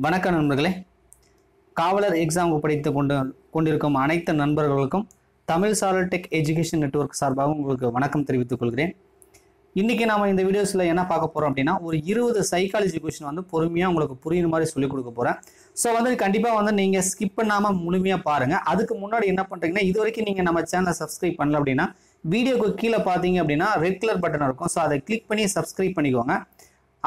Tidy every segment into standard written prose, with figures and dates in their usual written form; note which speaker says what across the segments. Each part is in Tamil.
Speaker 1: வணக்கம் நண்பர்களே. காவலர் எக்ஸாம் படித்து கொண்டிருக்கும் அனைத்து நண்பர்களுக்கும் தமிழ் சாரல் டெக் எஜுகேஷன் நெட்வொர்க் சார்பாக உங்களுக்கு வணக்கம் தெரிவித்துக் கொள்கிறேன். இன்னைக்கு நாம இந்த வீடியோஸ்ல என்ன பார்க்க போறோம் அப்படின்னா, ஒரு 20 சைக்காலஜி கொஸ்டின் வந்து பொறுமையா உங்களுக்கு புரியுற மாதிரி சொல்லிக் கொடுக்க போறேன். ஸோ கண்டிப்பா நீங்க ஸ்கிப் பண்ணாம முழுமையா பாருங்க. அதுக்கு முன்னாடி என்ன பண்றீங்கன்னா, இது வரைக்கும் நீங்க நம்ம சேனலை சப்ஸ்கிரைப் பண்ணல அப்படின்னா வீடியோக்கு கீழே பார்த்தீங்க அப்படின்னா ரெட் கலர் பட்டன் இருக்கும். ஸோ அதை கிளிக் பண்ணி சப்ஸ்கிரைப் பண்ணிக்கோங்க.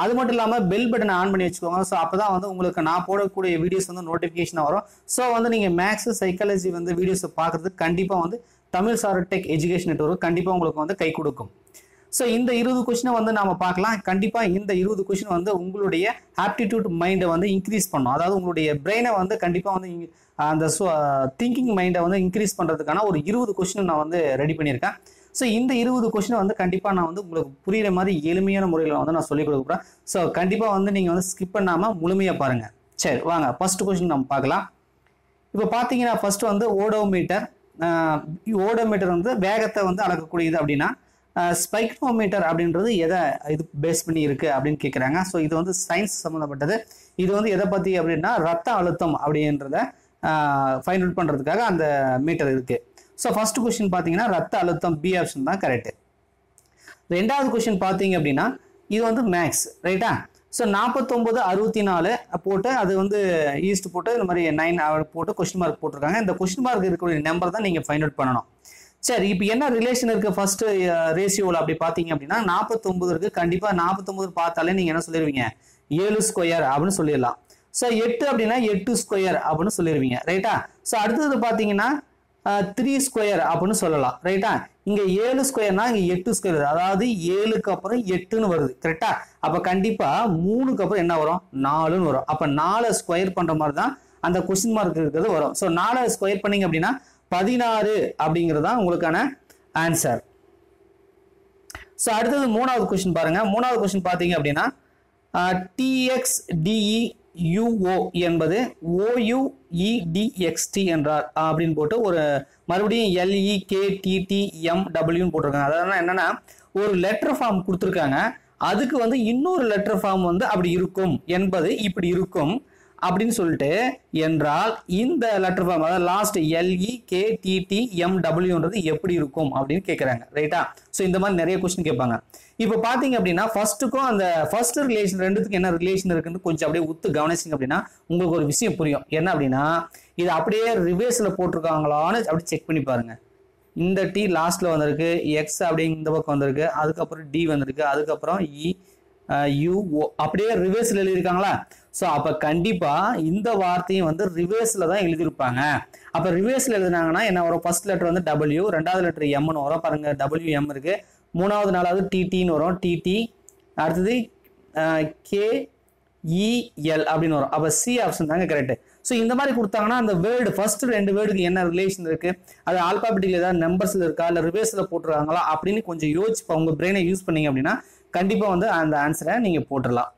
Speaker 1: அது மட்டும் இல்லாமல் பெல் பட்டனை ஆன் பண்ணி வச்சுக்கோங்க. ஸோ அப்போ தான் உங்களுக்கு நான் போடக்கூடிய வீடியோஸ் நோட்டிஃபிகேஷன் வரும். ஸோ நீங்கள் மேக்ஸ் சைக்காலஜி வீடியோஸை பார்க்குறதுக்கு கண்டிப்பாக தமிழ் சாரல் டெக் எஜுகேஷன் நெட்வொர்க் கண்டிப்பாக உங்களுக்கு கை கொடுக்கும். ஸோ இந்த 20 கொஸ்டினை நாம பார்க்கலாம். கண்டிப்பாக இந்த 20 கொஸ்டின் உங்களுடைய ஆப்டிடியூட் மைண்டை இன்க்ரீஸ் பண்ணும். அதாவது உங்களுடைய பிரெயினை கண்டிப்பாக அந்த திங்கிங் மைண்டை இன்க்ரீஸ் பண்ணுறதுக்கான ஒரு 20 கொஸ்டின் நான் ரெடி பண்ணியிருக்கேன். ஸோ இந்த 20 கொஸ்டின் கண்டிப்பாக நான் உங்களுக்கு புரியுற மாதிரி எளிமையான முறையில் நான் சொல்லிக் கொடுக்க போகிறேன். ஸோ கண்டிப்பாக நீங்கள் ஸ்கிப் பண்ணாமல் முழுமையாக பாருங்கள். சரி வாங்க, ஃபர்ஸ்ட் கொஸ்டின் நம்ம பார்க்கலாம். இப்போ பார்த்தீங்கன்னா ஃபர்ஸ்ட் ஓடோமீட்டர். ஓடோமீட்டர் வேகத்தை அளக்கக்கூடியது அப்படின்னா, ஸ்பைக்னோமீட்டர் அப்படின்றது எதை இது பேஸ் பண்ணி இருக்கு அப்படின்னு கேட்குறாங்க. ஸோ இது சயின்ஸ் சம்மந்தப்பட்டது. இது எதை பற்றி அப்படின்னா, ரத்த அழுத்தம் அப்படின்றத ஃபைண்ட் அவுட் பண்ணுறதுக்காக அந்த மீட்டர் இருக்கு. ஸோ ஃபர்ஸ்ட் கொஸ்டின் பார்த்தீங்கன்னா ரத்த அழுத்தம், பி ஆப்ஷன் தான் கரெக்ட். ரெண்டாவது கொஸ்டின் பார்த்தீங்க அப்படின்னா, இது மேக்ஸ் ரைட்டா. ஸோ 4964 போட்டு அது ஈஸ்ட் போட்டு இந்த மாதிரி 9 போட்டு கொஸ்டின் மார்க் போட்டிருக்காங்க. இந்த கொஸ்டின் மார்க் இருக்கக்கூடிய நம்பர் தான் நீங்கள் ஃபைண்ட் அவுட் பண்ணணும். சரி, இப்போ என்ன ரிலேஷன் இருக்கு ஃபர்ஸ்ட் ரேஷியோவில் அப்படி பார்த்தீங்க அப்படின்னா, 49 இருக்கு. கண்டிப்பாக 49 பார்த்தாலே நீங்கள் என்ன சொல்லிடுவீங்க, 7 ஸ்கொயர் அப்படின்னு சொல்லிடலாம். ஸோ 8 அப்படின்னா 8 ஸ்கொயர் அப்படின்னு சொல்லிடுவீங்க ரைட்டா. ஸோ அடுத்தது பார்த்தீங்கன்னா 3 ஸ்கொயர் அப்படின்னு சொல்லலாம் ரைட்டா. இங்க 7 ஸ்கொயர்னா இங்க 8 ஸ்கொயர், அதாவது 7க்கு அப்புறம் 8ன்னு வருது கரெக்டா. அப்ப கண்டிப்பா 3க்கு அப்புறம் என்ன வரும், 4ன்னு வரும். அப்ப 4 ஸ்கொயர் பண்ற மாதிரி தான் அந்த கொஸ்டின் மார்க் இருக்கிறது வரும். ஸோ 4 ஸ்கொயர் பண்ணீங்க அப்படின்னா 16 அப்படிங்கிறது தான் உங்களுக்கான ஆன்சர். ஸோ அடுத்தது மூணாவது கொஸ்டின் பாருங்க. மூணாவது கொஸ்டின் பார்த்தீங்க அப்படின்னா, TXDEUO என்பது OUEDXT என்றார் அப்படின்னு போட்டு ஒரு மறுபடியும் LEKTTMW போட்டிருக்காங்க. அதாவது என்னன்னா, ஒரு லெட்டர் ஃபார்ம் கொடுத்துருக்காங்க. அதுக்கு இன்னொரு லெட்டர் ஃபார்ம் அப்படி இருக்கும் என்பது இப்படி இருக்கும் அப்படின்னு சொல்லிட்டு என்றால், இந்த லெட்டர் ஃபார்ம் அதாவது லாஸ்ட் LEKTTMWன்றது எப்படி இருக்கும் அப்படின்னு கேட்குறாங்க ரைட்டா. ஸோ இந்த மாதிரி நிறைய கொஸ்டின் கேட்பாங்க. இப்போ பார்த்தீங்க அப்படின்னா ஃபர்ஸ்ட்டுக்கும் அந்த ஃபர்ஸ்ட் ரிலேஷன் ரெண்டுத்துக்கு என்ன ரிலேஷன் இருக்குன்னு கொஞ்சம் அப்படியே உத்து கவனிச்சிங்க அப்படின்னா உங்களுக்கு ஒரு விஷயம் புரியும். என்ன அப்படின்னா, இது அப்படியே ரிவேர்ஸில் போட்டிருக்காங்களான்னு அப்படி செக் பண்ணி பாருங்க. இந்த டி லாஸ்ட்ல வந்திருக்கு, எக்ஸ் அப்படி இந்த பக்கம் வந்திருக்கு, அதுக்கப்புறம் டி வந்திருக்கு, அதுக்கப்புறம் UO அப்படியே ரிவேர்ஸ்ல எழுதியிருக்காங்களா. ஸோ அப்போ கண்டிப்பா இந்த வார்த்தையும் ரிவேர்ஸ்ல தான் எழுதியிருப்பாங்க. அப்போ ரிவேர்ஸ்ல எழுதினாங்கன்னா என்ன வரும், ஃபர்ஸ்ட் லெட்டர் W, ரெண்டாவது லெட்டர் எம்னு வரும் பாருங்க, WM இருக்கு. மூணாவது நாலாவது TTன்னு வரும், TT. அடுத்தது KEL அப்படின்னு வரும். அப்போ C ஆப்ஷன் தாங்க கரெக்ட். ஸோ இந்த மாதிரி கொடுத்தாங்கன்னா அந்த வேர்டு ஃபர்ஸ்ட் 2 வேர்டுக்கு என்ன ரிலேஷன் இருக்கு, அது ஆல்பாபெட்டிக்ல ஏதாவது நம்பர்ஸ்ல இருக்கா இல்லை ரிவேர்ஸ்ல போட்டுருக்காங்களா அப்படின்னு கொஞ்சம் யோசிச்சு உங்க பிரெயினை யூஸ் பண்ணீங்க அப்படின்னா கண்டிப்பா அந்த ஆன்சரை நீங்க போட்டுடலாம்.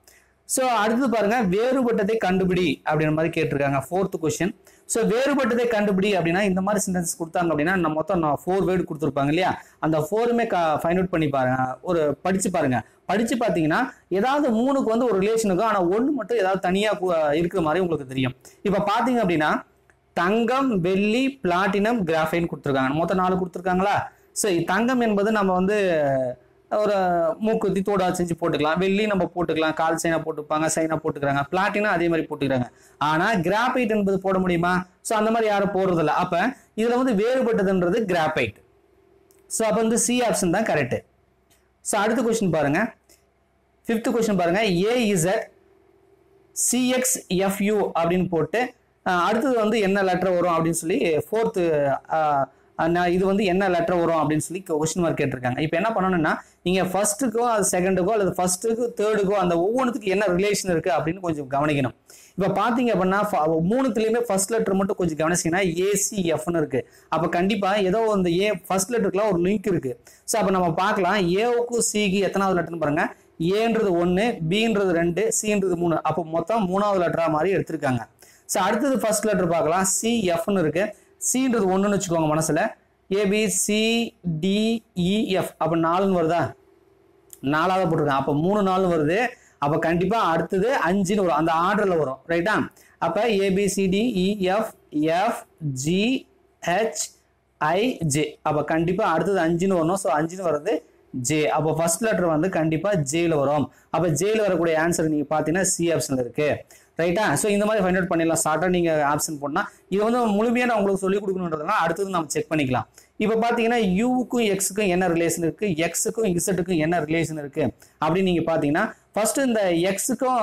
Speaker 1: ஸோ அடுத்து பாருங்க, வேறுபட்டதை கண்டுபிடி அப்படின்ற மாதிரி கேட்டிருக்காங்க. 4th question. ஸோ வேறுபட்டதை கண்டுபிடி அப்படின்னா இந்த மாதிரி சென்டென்ஸ் கொடுத்தாங்க அப்படின்னா நம்ம மொத்தம் 4 வேர்டு கொடுத்துருப்பாங்க இல்லையா. அந்த 4மே ஃபைண்ட் அவுட் பண்ணி பாருங்க, ஒரு படிச்சு பாருங்க. படிச்சு பார்த்தீங்கன்னா ஏதாவது 3க்கு ஒரு ரிலேஷன் இருக்கும், ஆனால் 1 மட்டும் ஏதாவது தனியா இருக்கிற மாதிரி உங்களுக்கு தெரியும். இப்போ பார்த்தீங்க அப்படின்னா தங்கம், வெள்ளி, பிளாட்டினம், கிராஃபைன் கொடுத்துருக்காங்க. மொத்தம் 4 கொடுத்துருக்காங்களா. ஸோ தங்கம் என்பது நம்ம ஒரு மூக்குத்தி தோடா செஞ்சு போட்டுக்கலாம். வெள்ளி நம்ம போட்டுக்கலாம், கால் சைனா போட்டுப்பாங்க, சைனா போட்டுக்கிறாங்க. பிளாட்டினா அதே மாதிரி போட்டுக்கிறாங்க. ஆனா கிராபைட் என்பது போட முடியுமா? ஸோ அந்த மாதிரி யாரும் போடுறது இல்லை. அப்ப இதுல வேறுபட்டதுன்றது கிராபைட். ஸோ அப்ப C ஆப்ஷன் தான் கரெக்ட். ஸோ அடுத்த கொஸ்டின் பாருங்க, 5th கொஸ்டின் பாருங்க. AZ CXFU அப்படின்னு போட்டு அடுத்தது என்ன லெட்டர் வரும் அப்படின்னு சொல்லி 4th இது என்ன லெட்டர் வரும் அப்படின்னு சொல்லி கொஸ்டின் மார்க் கேட்டிருக்காங்க. இப்போ என்ன பண்ணணும்னா, நீங்க ஃபர்ஸ்ட்டுக்கோ அது செகண்டுக்கோ அல்லது ஃபர்ஸ்ட்டுக்கு தேர்டுக்கோ அந்த ஒவ்வொன்றுத்துக்கு என்ன ரிலேஷன் இருக்கு அப்படின்னு கொஞ்சம் கவனிக்கணும். இப்போ பார்த்தீங்க அப்படின்னா 3த்துலையுமே ஃபர்ஸ்ட் லெட்டர் மட்டும் கொஞ்சம் கவனிச்சிங்கன்னா ACFன்னு இருக்கு. அப்போ கண்டிப்பா ஏதோ அந்த ஃபர்ஸ்ட் லெட்டருக்குலாம் ஒரு லிங்க் இருக்கு. ஸோ அப்போ நம்ம பார்க்கலாம், ஏவுக்கும் சிக்கு எத்தனாவது லெட்டர்னு பாருங்க. ஏன்றது 1, பின்றது 2, சின்றது 3. அப்போ மொத்தம் 3வது லெட்டரா மாதிரி எடுத்திருக்காங்க. ஸோ அடுத்தது ஃபர்ஸ்ட் லெட்டர் பார்க்கலாம், CFன்னு இருக்கு. சின்றது 1ன்னு வச்சுக்கோங்க மனசுல. ABCDEF அப்ப 4ன்னு வருதா, 4ஆவது போட்டிருக்காங்க. அப்ப 3 4 வருது. அப்போ கண்டிப்பாக அடுத்தது 5ன்னு வரும், அந்த ஆர்டரில் வரும். ரைட்டா? அப்போ ABCDEFGHIJ. அப்போ கண்டிப்பாக அடுத்தது 5ன்னு வரணும். ஸோ 5ன்னு வர்றது ஜே. அப்போ ஃபர்ஸ்ட் லெட்டர் வந்து கண்டிப்பாக ஜேல வரும். அப்போ ஜேல வரக்கூடிய ஆன்சர் நீங்கள் பார்த்தீங்கன்னா சி ஆப்ஷனில் இருக்கு. ரைட்டா? ஸோ இந்த மாதிரி ஃபைண்ட் அவுட் பண்ணிடலாம். ஷார்ட்டாக நீங்கள் ஆப்ஷன் போடலாம். இது வந்து முழுமையாக நான் உங்களுக்கு சொல்லிக் கொடுக்கணுன்றதுனால அடுத்தது நம்ம செக் பண்ணிக்கலாம். இப்போ பார்த்தீங்கன்னா யூக்கும் எக்ஸுக்கும் என்ன ரிலேஷன் இருக்கு, எக்ஸுக்கும் இசட்டுக்கும் என்ன ரிலேஷன் இருக்கு அப்படின்னு நீங்கள் பார்த்தீங்கன்னா ஃபர்ஸ்ட் இந்த எக்ஸுக்கும்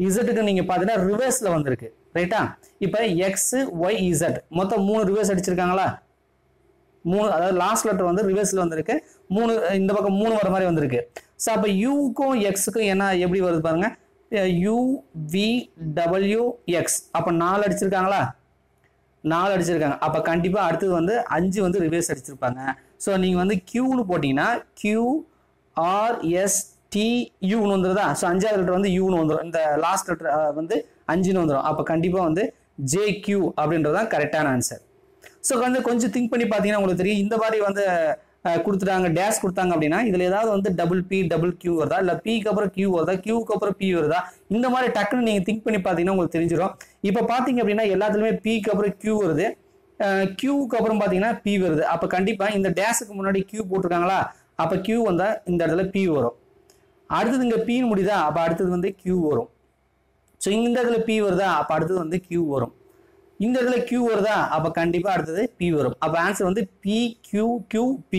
Speaker 1: இசட்டுக்கும் நீங்கள் பார்த்தீங்கன்னா ரிவர்ஸில் வந்திருக்கு. ரைட்டா? இப்போ எக்ஸ் ஒய் இசட் மொத்தம் 3 ரிவர்ஸ் அடிச்சிருக்காங்களா? 3, அதாவது லாஸ்ட் லெட்டர் வந்து ரிவர்ஸில் வந்திருக்கு. 3 இந்த பக்கம் 3 வர மாதிரி வந்திருக்கு. ஸோ அப்போ யூக்கும் எக்ஸுக்கும் என்ன எப்படி வருது பாருங்க, UVWX. அப்போ 4 அடிச்சிருக்காங்களா? 4 அடிச்சிருக்காங்க. அப்போ கண்டிப்பாக அடுத்தது வந்து 5 வந்து ரிவர்ஸ் அடிச்சிருப்பாங்க. ஸோ நீங்கள் வந்து கியூன்னு போட்டிங்கன்னா QRSTUன்னு வந்துருதா? ஸோ 5வது லெட்டர் வந்து யூன்னு வந்துடும். இந்த லாஸ்ட் லெட்டர் வந்து 5ன்னு வந்துடும். அப்போ கண்டிப்பாக வந்து JQ அப்படின்றதான் கரெக்டான ஆன்சர். ஸோ வந்து கொஞ்சம் திங்க் பண்ணி பார்த்தீங்கன்னா உங்களுக்கு தெரியும். இந்த மாதிரி வந்து கொடுத்துட்டாங்க, டேஷ் கொடுத்தாங்க அப்படின்னா இதில் ஏதாவது வந்து $P Q வருதா, இல்லை Pக்கு அப்புறம் Q வருதா, Qக்கு அப்புறம் P வருதா, இந்த மாதிரி டக்குன்னு நீங்கள் திங்க் பண்ணி பார்த்தீங்கன்னா உங்களுக்கு தெரிஞ்சிடும். இப்போ பார்த்தீங்க அப்படின்னா எல்லாத்துலேயுமே Pக்கு அப்புறம் Q வருது, Qக்கு அப்புறம் பார்த்தீங்கன்னா P வருது. அப்போ கண்டிப்பாக இந்த டேஷுக்கு முன்னாடி Q போட்டிருக்காங்களா? அப்போ Q வந்தால் இந்த இடத்துல P வரும். அடுத்தது இங்கே P முடியுதா? அப்போ அடுத்தது வந்து Q வரும். ஸோ இந்த இடத்துல P வருதா? அப்போ அடுத்தது வந்து Q வரும். இந்த இடத்துல Q வருதா? அப்போ கண்டிப்பாக அடுத்தது P வரும். அப்போ ஆன்சர் வந்து PQQP.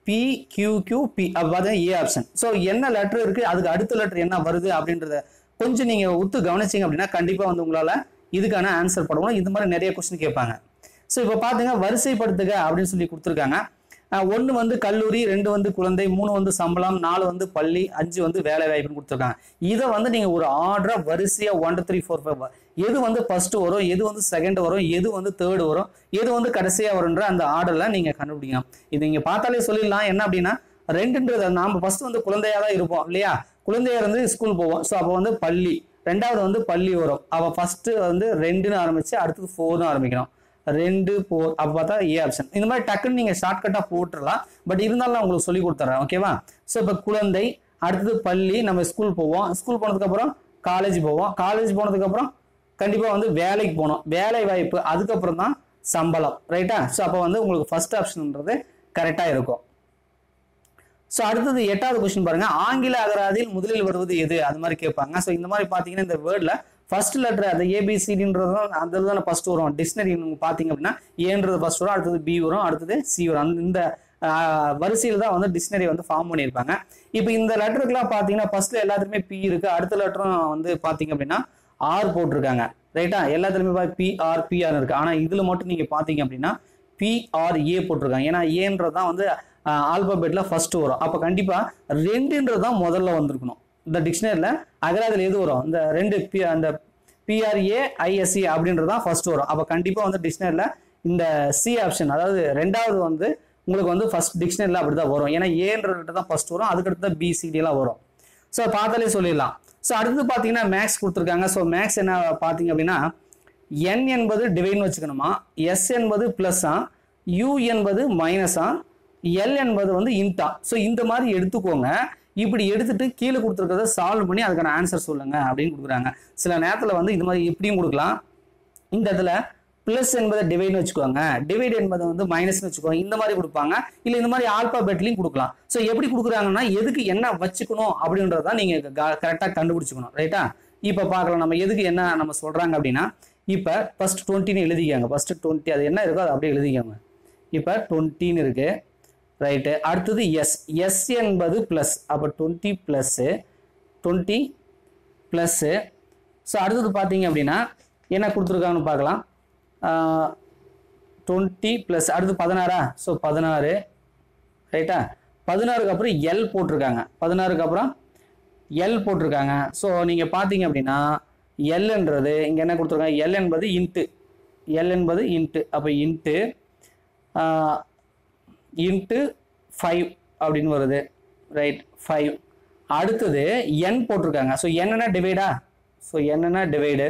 Speaker 1: PQQP. அப்போ பார்த்தீங்கன்னா ஏ ஆப்ஷன். ஸோ என்ன லெட்டர் இருக்குது, அதுக்கு அடுத்த லெட்டர் என்ன வருது அப்படின்றத கொஞ்சம் நீங்கள் உத்து கவனிச்சிங்க அப்படின்னா கண்டிப்பாக வந்து உங்களால் இதுக்கான ஆன்சர் போடணும். இது மாதிரி நிறைய கொஸ்டின் கேட்பாங்க. ஸோ இப்போ பார்த்தீங்கன்னா வரிசைப்படுத்துக அப்படின்னு சொல்லி கொடுத்துருக்காங்க. 1 வந்து கல்லூரி, 2 வந்து குழந்தை, 3 வந்து சம்பளம், 4 வந்து பள்ளி, 5 வந்து வேலை வாய்ப்புன்னு கொடுத்துருக்காங்க. இதை வந்து நீங்கள் ஒரு ஆர்டரா வரிசையாக 1 2 3 4 5 எது வந்து ஃபர்ஸ்ட் வரும், எது வந்து செகண்ட் வரும், எது வந்து தேர்ட் வரும், எது வந்து கடைசியாக வரும்ன்ற அந்த ஆர்டர்ல நீங்கள் கண்டுபிடிக்கணும். இது நீங்கள் பார்த்தாலே சொல்லிடலாம். என்ன அப்படின்னா 2ன்றது நாம் ஃபர்ஸ்ட் வந்து குழந்தையாக தான் இருப்போம் இல்லையா? குழந்தையா இருந்து ஸ்கூல் போவோம். ஸோ அப்போ வந்து பள்ளி, 2வது வந்து பள்ளி வரும். அப்போ ஃபர்ஸ்ட் வந்து 2ன்னு ஆரம்பிச்சு அடுத்தது 4ன்னு ஆரம்பிக்கணும். 2 4 அப்போ பார்த்தா ஏ ஆப்ஷன். இந்த மாதிரி டக்குன்னு நீங்கள் ஷார்ட்கட்டாக போட்டுடலாம். பட் இருந்தாலும் நான் உங்களுக்கு சொல்லி கொடுத்துட்றேன். ஓகேவா? ஸோ இப்போ குழந்தை, அடுத்தது பள்ளி, நம்ம ஸ்கூல் போவோம். ஸ்கூல் போனதுக்கப்புறம் காலேஜ் போவோம். காலேஜ் போனதுக்கப்புறம் கண்டிப்பாக வந்து வேலைக்கு போகணும், வேலை வாய்ப்பு, அதுக்கப்புறம் தான் சம்பளம். ரைட்டா? ஸோ அப்போ வந்து உங்களுக்கு ஃபர்ஸ்ட் ஆப்ஷன்ன்றது கரெக்டாக இருக்கும். ஸோ அடுத்தது 8வது கொஸ்டின் பாருங்க. ஆங்கில அகராதியில் முதலில் வருவது எது? அது மாதிரி கேட்பாங்க. ஸோ இந்த மாதிரி பார்த்தீங்கன்னா இந்த வேர்டில் ஃபர்ஸ்ட் லெட்டர் அது ஏபிசிடின்றது அந்த தானே ஃபர்ஸ்ட் வரும். டிக்ஷனரி நீங்கள் பார்த்தீங்க அப்படின்னா ஏன்றது ஃபர்ஸ்ட் வரும், அடுத்தது பி வரும், அடுத்தது சி வரும். இந்த வரிசையில் தான் வந்து டிக்ஷனரி வந்து ஃபார்ம் பண்ணியிருப்பாங்க. இப்போ இந்த லெட்டருக்குலாம் பார்த்தீங்கன்னா ஃபர்ஸ்ட்ல எல்லாத்துலேயுமே பி இருக்கு, அடுத்த லெட்டரும் வந்து பார்த்தீங்க அப்படின்னா ஆர் போட்டிருக்காங்க. ரைட்டா? எல்லாத்துலேயுமே பிஆர் இருக்கு. ஆனால் இதில் மட்டும் நீங்கள் பார்த்தீங்க அப்படின்னா PRA போட்டிருக்காங்க. ஏன்னா ஏன்றது தான் வந்து ஆல்பபெட்ல ஃபர்ஸ்ட் வரும். அப்போ கண்டிப்பாக 2ன்றது தான் முதல்ல வந்திருக்கணும். இந்த டிக்ஷனரியில் அகராதியில் எது வரும்? இந்த 2 அந்த PRAISE அப்படின்றது தான் ஃபர்ஸ்ட் வரும். அப்போ கண்டிப்பாக வந்து டிக்ஷனரியில் இந்த சி ஆப்ஷன், அதாவது 2வது வந்து உங்களுக்கு வந்து ஃபர்ஸ்ட் டிக்ஷனரியில் அப்படி தான் வரும். ஏன்னா ஏன்றது தான் ஃபர்ஸ்ட் வரும், அதுக்கடுத்து தான் BCD எல்லாம் வரும். ஸோ பார்த்தாலே சொல்லிடலாம். ஸோ அடுத்து பார்த்தீங்கன்னா மேக்ஸ் கொடுத்துருக்காங்க. ஸோ மேக்ஸ் என்ன பார்த்தீங்க அப்படின்னா N என்பது டிவைட்னு வச்சுக்கணுமா, S என்பது பிளஸ்ஸா, U என்பது மைனஸா, L என்பது வந்து இன்டா. ஸோ இந்த மாதிரி எடுத்துக்கோங்க. இப்படி எடுத்துட்டு கீழே கொடுத்துருக்கிறத சால்வ் பண்ணி அதுக்கான ஆன்சர் சொல்லுங்க அப்படின்னு கொடுக்குறாங்க. சில நேரத்தில் வந்து இது மாதிரி இப்படியும் கொடுக்கலாம். இந்த இடத்துல பிளஸ் என்பதை டிவைட்னு வச்சுக்கோங்க, டிவைட் என்பதை வந்து மைனஸ்னு வச்சுக்கோங்க, இந்த மாதிரி கொடுப்பாங்க. இல்லை இந்த மாதிரி ஆல்பாபெட்லையும் கொடுக்கலாம். ஸோ எப்படி கொடுக்குறாங்கன்னா எதுக்கு என்ன வச்சுக்கணும் அப்படின்றதான் நீங்கள் கரெக்டாக கண்டுபிடிச்சிக்கணும். ரைட்டா? இப்போ பார்க்கலாம் நம்ம எதுக்கு என்ன நம்ம சொல்கிறாங்க அப்படின்னா, இப்போ ஃபர்ஸ்ட் 20ன்னு எழுதிக்காங்க. ஃபர்ஸ்ட் 20 அது என்ன இருக்கோ அதை அப்படியே எழுதிக்காங்க. இப்போ 20ன்னு இருக்கு. ரைட்டு? அடுத்தது எஸ் என்பது பிளஸ். அப்போ 20 ப்ளஸ்ஸு 20 ப்ளஸ்ஸு. ஸோ அடுத்தது பார்த்தீங்க அப்படின்னா என்ன கொடுத்துருக்காங்கன்னு பார்க்கலாம். 20 ப்ளஸ் அடுத்து 16. ஸோ 16. ரைட்டா? 16க்கு அப்புறம் எல் போட்டிருக்காங்க. 16க்கு அப்புறம் எல் போட்டிருக்காங்க. ஸோ நீங்கள் பார்த்தீங்க அப்படின்னா எல்ன்றது இங்கே என்ன கொடுத்துருக்காங்க, எல் என்பது இன்ட்டு, எல் என்பது இன்ட்டு. அப்போ இன்ட்டு 5 அப்படின்னு வருது. ரைட்? 5. அடுத்தது என் போட்டிருக்காங்க. ஸோ என்னென்ன டிவைடா, ஸோ என்னென்ன டிவைடு.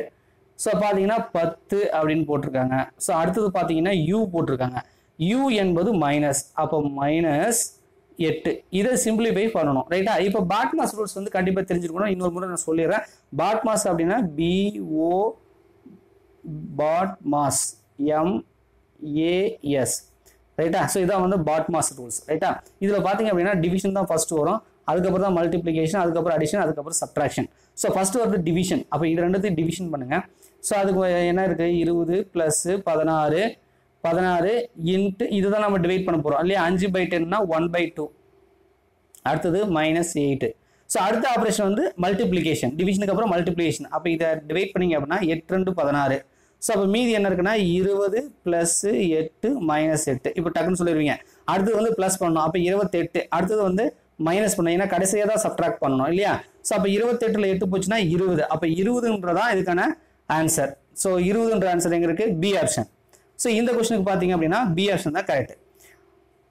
Speaker 1: ஸோ பார்த்தீங்கன்னா 10 அப்படின்னு போட்டிருக்காங்க. ஸோ அடுத்தது பார்த்தீங்கன்னா யூ போட்டிருக்காங்க. யூ என்பது மைனஸ். அப்போ மைனஸ் 8 இதை சிம்பிளிஃபை பண்ணணும் ரைட்டா. இப்போ பாட் மாஸ் ரூல்ஸ் வந்து கண்டிப்பாக தெரிஞ்சிருக்கணும். இன்னொரு முறை நான் சொல்லிடுறேன். பாட் மாஸ் அப்படின்னா BO பாட் மாஸ் MAS ரைட்டா. ஸோ இதான் வந்து பாட் மாஸ் ரூல்ஸ் ரைட்டா. இதில் பார்த்தீங்க அப்படின்னா டிவிஷன் தான் ஃபர்ஸ்ட் வரும், அதுக்கப்புறம் தான் மல்டிப்ளிகேஷன், அதுக்கப்புறம் அடிஷன், அதுக்கப்புறம் சப்ட்ராக்ஷன். ஸோ ஃபர்ஸ்ட் வந்து டிவிஷன். அப்போ இது ரெண்டுத்தையும் டிவிஷன் பண்ணுங்க. ஸோ அதுக்கு என்ன இருக்கு 20 + 16 இன்ட்டு இதுதான் நம்ம டிவைட் பண்ண போகிறோம் இல்லையா. 5/10 1/2, அடுத்தது -8. ஸோ அடுத்த ஆப்ரேஷன் வந்து மல்டிப்ளிகேஷன், டிவிஷனுக்கு அப்புறம் மல்டிப்ளிகேஷன். அப்போ இதை டிவைட் பண்ணிங்க அப்படின்னா 8 2 16. ஸோ அப்போ மீதி என்ன இருக்குன்னா 20 + 8 -8. இப்போ டக்குன்னு சொல்லிடுவீங்க. அடுத்தது வந்து ப்ளஸ் பண்ணணும். அப்போ 28. அடுத்தது வந்து மைனஸ் பண்ணணும், ஏன்னா கடைசியாக தான் சப்ட்ராக்ட் பண்ணணும் இல்லையா. ஸோ அப்போ 28ல் 8 போச்சுன்னா 20. அப்போ 20ன்றதான் இதுக்கான ஆன்சர். ஸோ 20ன்ற ஆன்சர் எங்க இருக்கு? B option. ஸோ இந்த கொஸ்டினுக்கு பார்த்தீங்க அப்படின்னா பி ஆப்ஷன் தான் கரெக்ட்.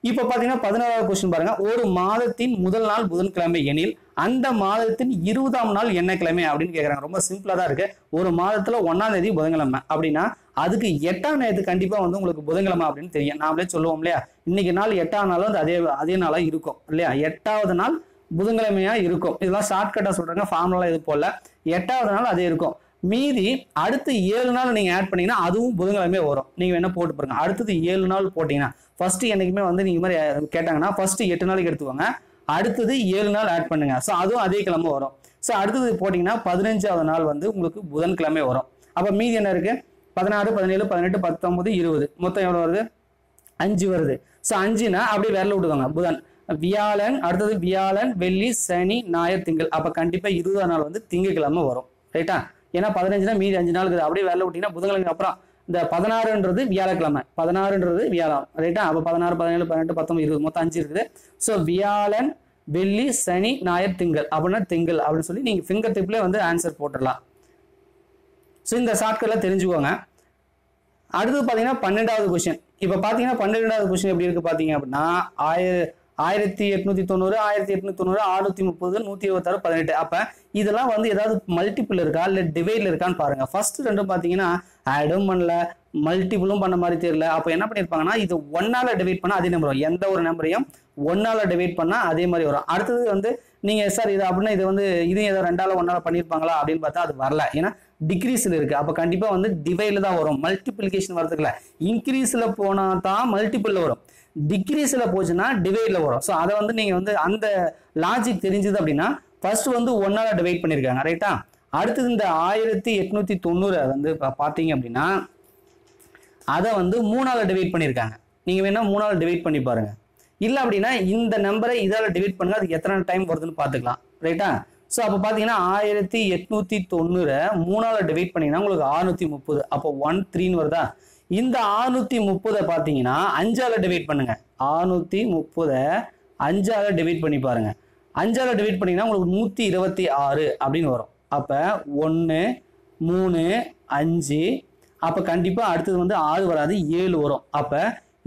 Speaker 1: இப்போ பார்த்தீங்கன்னா 16வது கொஸ்டின் பாருங்க. ஒரு மாதத்தின் முதல் நாள் புதன்கிழமை எனில் அந்த மாதத்தின் 20ஆம் நாள் என்ன கிழமை அப்படின்னு கேட்குறாங்க. ரொம்ப சிம்பிளா தான் இருக்கு. ஒரு மாதத்துல 1ஆம் தேதி புதன்கிழமை அப்படின்னா அதுக்கு 8ஆம் தேதி கண்டிப்பா வந்து உங்களுக்கு புதன்கிழமை அப்படின்னு தெரியும். நாமளே சொல்லுவோம் இல்லையா, இன்னைக்கு நாள் 8ஆம் நாள் வந்து அதே நாளா இருக்கும் இல்லையா. 8வது நாள் புதன்கிழமையா இருக்கும். இதெல்லாம் ஷார்ட்கட்டா சொல்றாங்க, ஃபார்முலா இது போல. 8வது நாள் அதே இருக்கும். மீதி அடுத்து 7 நாள் நீங்க ஆட் பண்ணீங்கன்னா அதுவும் புதன்கிழமை வரும். நீங்க என்ன போட்டு பாருங்க. அடுத்தது 7 நாள் போட்டீங்கன்னா ஃபர்ஸ்ட் என்னைக்குமே வந்து நீங்க மாதிரி கேட்டாங்கன்னா ஃபர்ஸ்ட் 8 நாளைக்கு எடுத்துவாங்க, அடுத்தது 7 நாள் ஆட் பண்ணுங்க. ஸோ அதுவும் அதே கிழமை வரும். ஸோ அடுத்தது போட்டீங்கன்னா 15வது நாள் வந்து உங்களுக்கு புதன்கிழமை வரும். அப்போ மீதி என்ன இருக்கு? 16 17 18 19 20 மொத்தம் எவ்வளோ வருது? 5 வருது. ஸோ 5னா அப்படியே விரல விட்டுவாங்க. புதன், வியாழன், அடுத்தது வியாழன், வெள்ளி, சனி, ஞாயிறு, திங்கள். அப்போ கண்டிப்பா 20ஆம் நாள் வந்து திங்கட்கிழமை வரும் ரைட்டா. ஏன்னா 15னா மீதி 5 நாள் இருக்குது. அப்படியே விரல விட்டீங்கன்னா புதன்கிழமை அப்புறம் இந்த 16ன்றது வியாழக்கிழமை, 16ன்றது வியாழம் ரைட்டா. அப்போ 16 17 18 19 20 மொத்தம் 5 இருக்குது. ஸோ வியாழன், வெள்ளி, சனி, ஞாயிறு, திங்கள் அப்படின்னா திங்கள் அப்படின்னு சொல்லி நீங்க ஃபிங்கர் டிப்ல வந்து ஆன்சர் போட்டுடலாம். ஸோ இந்த ஷார்ட்கட்ல தெரிஞ்சுக்கோங்க. அடுத்து பார்த்தீங்கன்னா 12வது கொஸ்டின். இப்போ பார்த்தீங்கன்னா 12வது கொஸ்டின் எப்படி இருக்கு பார்த்தீங்க அப்படின்னா 1890 1890 630 126 18. அப்ப இதெல்லாம் வந்து ஏதாவது மல்டிபிள் இருக்கா இல்ல டிவைட்ல இருக்கான்னு பாருங்க. ஃபர்ஸ்ட் ரெண்டும் பாத்தீங்கன்னா ஆடும் பண்ணல, மல்டிபிளும் பண்ண மாதிரி தெரியல. அப்ப என்ன பண்ணிருப்பாங்கன்னா இது 1ஆல டிவைட் பண்ணா அதே நம்பர் வரும். எந்த ஒரு நம்பரையும் 1ஆல டிவைட் பண்ணா அதே மாதிரி வரும். அடுத்தது வந்து நீங்க சார் இது அப்படின்னா இது வந்து இது ஏதோ 2ஆல 1ஆல பண்ணிருப்பாங்களா அப்படின்னு பார்த்தா அது வரல. ஏன்னா டிக்ரீஸ்ல இருக்கு. அப்ப கண்டிப்பா வந்து டிவைட்ல தான் வரும். மல்டிபிளிகேஷன் வரதுக்குல இன்க்ரீஸ்ல போனா தான் மல்டிபிள்ல வரும், டிக்ரீஸ்ல போச்சுன்னா டிவைட்ல வரும். ஸோ அதை வந்து நீங்க வந்து அந்த லாஜிக் தெரிஞ்சது அப்படின்னா ஃபர்ஸ்ட் வந்து 1ஆல டிவைட் பண்ணிருக்காங்க ரைட்டா. அடுத்தது இந்த 1890 வந்து பாத்தீங்க அப்படின்னா அதை வந்து 3ஆல டிவைட் பண்ணிருக்காங்க. நீங்க வேணா 3ஆல டிவைட் பண்ணி பாருங்க. இல்ல அப்படின்னா இந்த நம்பரை இதால டிவைட் பண்ணுங்க, அதுக்கு எத்தனை டைம் வருதுன்னு பாத்துக்கலாம் ரைட்டா. ஸோ அப்போ பார்த்தீங்கன்னா 1890 3ஆல டிவைட் பண்ணீங்கன்னா உங்களுக்கு 630. அப்போ 13 வருதா. இந்த 630 பார்த்தீங்கன்னா 5ஆல டிவைட் பண்ணுங்க. 630 5ஆல டிவைட் பண்ணி பாருங்க. 5ஆல டிவைட் பண்ணீங்கன்னா உங்களுக்கு 126 அப்படின்னு வரும். அப்போ 1 3 5. அப்போ கண்டிப்பாக அடுத்தது வந்து 6 வராது, 7 வரும். அப்போ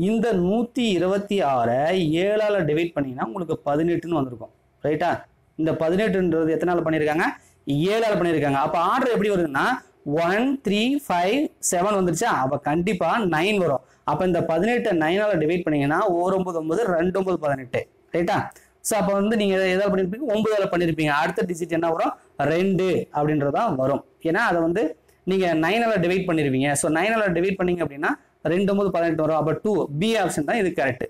Speaker 1: இந்த 126 7ஆல டிவைட் பண்ணீங்கன்னா உங்களுக்கு 18ன்னு வந்திருக்கும் ரைட்டா. இந்த 18ன்றது எத்தனால பண்ணியிருக்காங்க? 7ஆல பண்ணியிருக்காங்க. அப்போ ஆர்டர் எப்படி வருதுன்னா 1 3 5 7 வந்துருச்சா. அப்போ கண்டிப்பா 9 வரும். அப்போ இந்த 18 9ஆல டிவைட் பண்ணீங்கன்னா 1 9 9 2 9 18 ரைட்டா. ஸோ அப்போ வந்து நீங்க எதாவது பண்ணிருப்பீங்க 9ஆல பண்ணிருப்பீங்க. அடுத்த டிஜிட் என்ன வரும்? 2 அப்படின்றதான் வரும். ஏன்னா அதை வந்து நீங்க 9ஆல டிவைட் பண்ணிருவீங்க. ஸோ 9ஆல டிவைட் பண்ணீங்க அப்படின்னா 2 9 18 வரும். அப்போ 2 பி ஆப்ஷன் தான் இது கரெக்ட்.